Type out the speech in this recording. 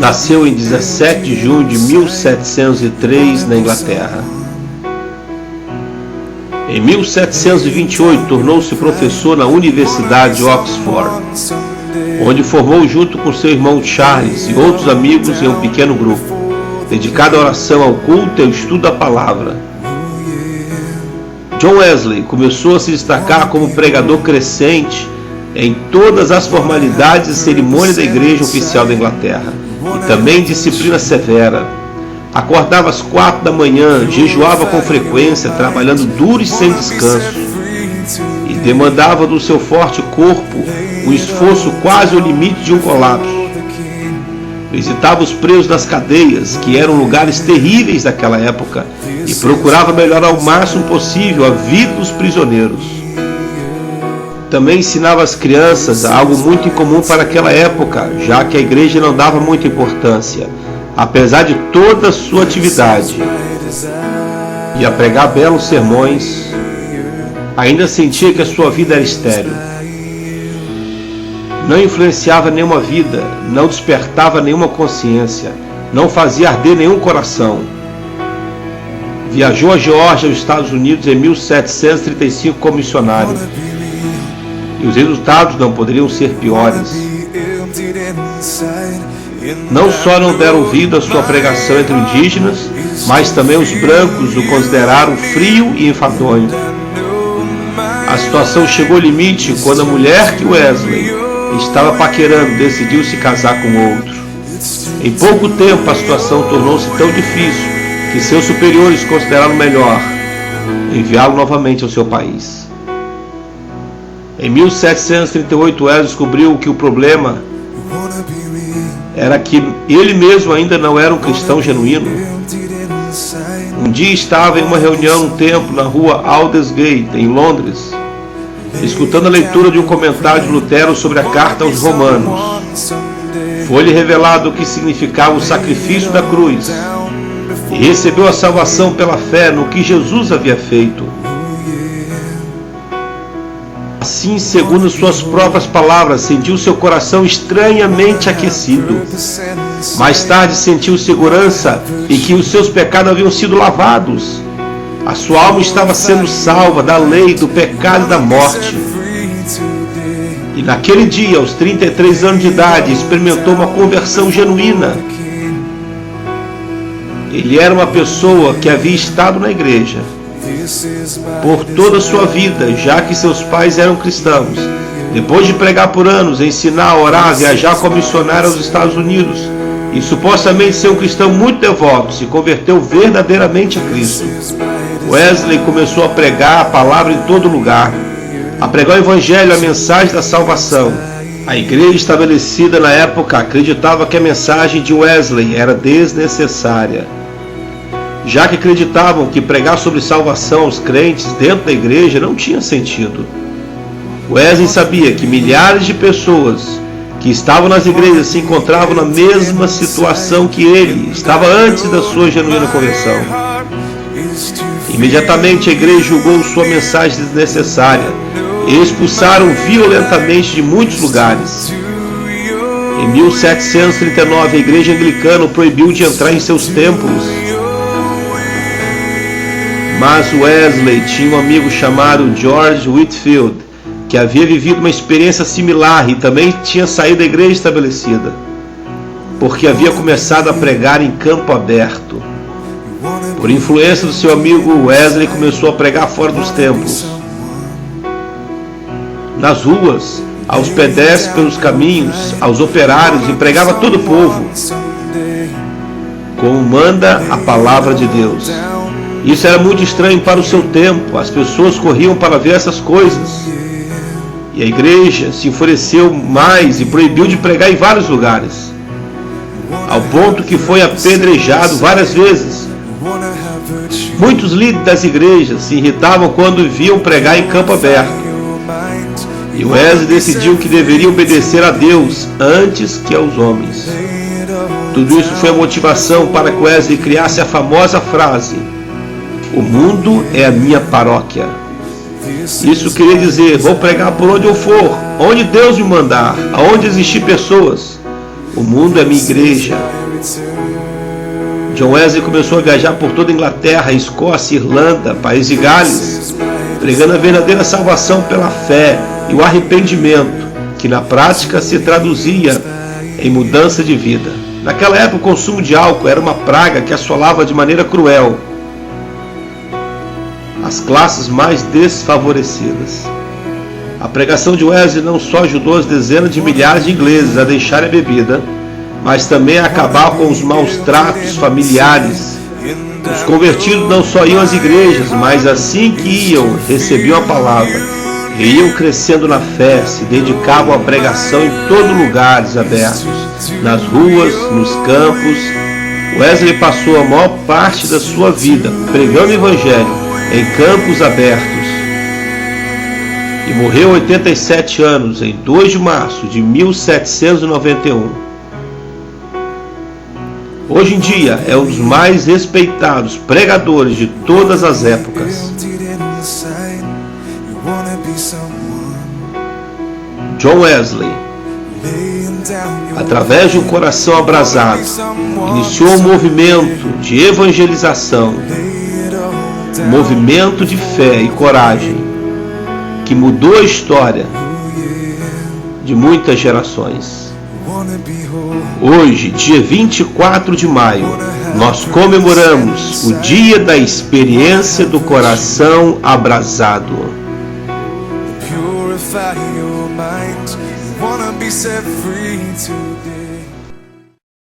Nasceu em 17 de junho de 1703 na Inglaterra. Em 1728 tornou-se professor na Universidade de Oxford, onde formou junto com seu irmão Charles e outros amigos em um pequeno grupo, dedicado à oração, ao culto e ao estudo da palavra. John Wesley começou a se destacar como pregador crescente em todas as formalidades e cerimônias da igreja oficial da Inglaterra, e também disciplina severa. Acordava às 4 da manhã, jejuava com frequência, trabalhando duro e sem descanso, e demandava do seu forte corpo um esforço quase ao limite de um colapso. Visitava os presos nas cadeias, que eram lugares terríveis daquela época, e procurava melhorar ao máximo possível a vida dos prisioneiros. Também ensinava as crianças algo muito incomum para aquela época, já que a igreja não dava muita importância, apesar de toda a sua atividade. E a pregar belos sermões, ainda sentia que a sua vida era estéril. Não influenciava nenhuma vida, não despertava nenhuma consciência, não fazia arder nenhum coração. Viajou a Geórgia, aos Estados Unidos, em 1735 como missionário. E os resultados não poderiam ser piores. Não só não deram ouvido à sua pregação entre indígenas, mas também os brancos o consideraram frio e enfadonho. A situação chegou ao limite quando a mulher que Wesley estava paquerando decidiu se casar com outro. Em pouco tempo a situação tornou-se tão difícil que seus superiores consideraram melhor enviá-lo novamente ao seu país. Em 1738 Wesley descobriu que o problema era que ele mesmo ainda não era um cristão genuíno. Um dia estava em uma reunião no templo na rua Aldersgate, em Londres, escutando a leitura de um comentário de Lutero sobre a carta aos Romanos. Foi-lhe revelado o que significava o sacrifício da cruz, e recebeu a salvação pela fé no que Jesus havia feito. Assim, segundo suas próprias palavras, sentiu seu coração estranhamente aquecido. Mais tarde sentiu segurança e que os seus pecados haviam sido lavados. A sua alma estava sendo salva da lei, do pecado e da morte. E naquele dia, aos 33 anos de idade, experimentou uma conversão genuína. Ele era uma pessoa que havia estado na igreja por toda a sua vida, já que seus pais eram cristãos. Depois de pregar por anos, ensinar, orar, viajar como missionário aos Estados Unidos e supostamente ser um cristão muito devoto, se converteu verdadeiramente a Cristo. Wesley começou a pregar a palavra em todo lugar, a pregar o evangelho, a mensagem da salvação. A igreja estabelecida na época acreditava que a mensagem de Wesley era desnecessária, já que acreditavam que pregar sobre salvação aos crentes dentro da igreja não tinha sentido. Wesley sabia que milhares de pessoas que estavam nas igrejas se encontravam na mesma situação que ele estava antes da sua genuína conversão. Imediatamente a igreja julgou sua mensagem desnecessária e expulsaram violentamente de muitos lugares. Em 1739 a igreja anglicana o proibiu de entrar em seus templos. Mas Wesley tinha um amigo chamado George Whitefield, que havia vivido uma experiência similar e também tinha saído da igreja estabelecida, porque havia começado a pregar em campo aberto. Por influência do seu amigo, Wesley começou a pregar fora dos templos, nas ruas, aos pedestres pelos caminhos, aos operários, e pregava a todo o povo, como manda a palavra de Deus. Isso era muito estranho para o seu tempo. As pessoas corriam para ver essas coisas. E a igreja se enfureceu mais e proibiu de pregar em vários lugares, ao ponto que foi apedrejado várias vezes. Muitos líderes das igrejas se irritavam quando viam pregar em campo aberto. E Wesley decidiu que deveria obedecer a Deus antes que aos homens. Tudo isso foi a motivação para que Wesley criasse a famosa frase: "O mundo é a minha paróquia". Isso queria dizer: vou pregar por onde eu for, onde Deus me mandar, aonde existir pessoas. O mundo é minha igreja. John Wesley começou a viajar por toda a Inglaterra, Escócia, Irlanda, País de Gales, pregando a verdadeira salvação pela fé e o arrependimento, que na prática se traduzia em mudança de vida. Naquela época, o consumo de álcool era uma praga que assolava de maneira cruel as classes mais desfavorecidas. A pregação de Wesley não só ajudou as dezenas de milhares de ingleses a deixarem a bebida, mas também a acabar com os maus tratos familiares. Os convertidos não só iam às igrejas, mas assim que iam, recebiam a palavra, e iam crescendo na fé, se dedicavam à pregação em todos os lugares abertos, nas ruas, nos campos. Wesley passou a maior parte da sua vida pregando o evangelho em campos abertos e morreu aos 87 anos, em 2 de março de 1791. Hoje em dia é um dos mais respeitados pregadores de todas as épocas. John Wesley, através de um coração abrasado, iniciou um movimento de evangelização, um movimento de fé e coragem que mudou a história de muitas gerações. Hoje, dia 24 de maio, nós comemoramos o dia da experiência do coração abrasado. Purify your mind, wanna be set free today.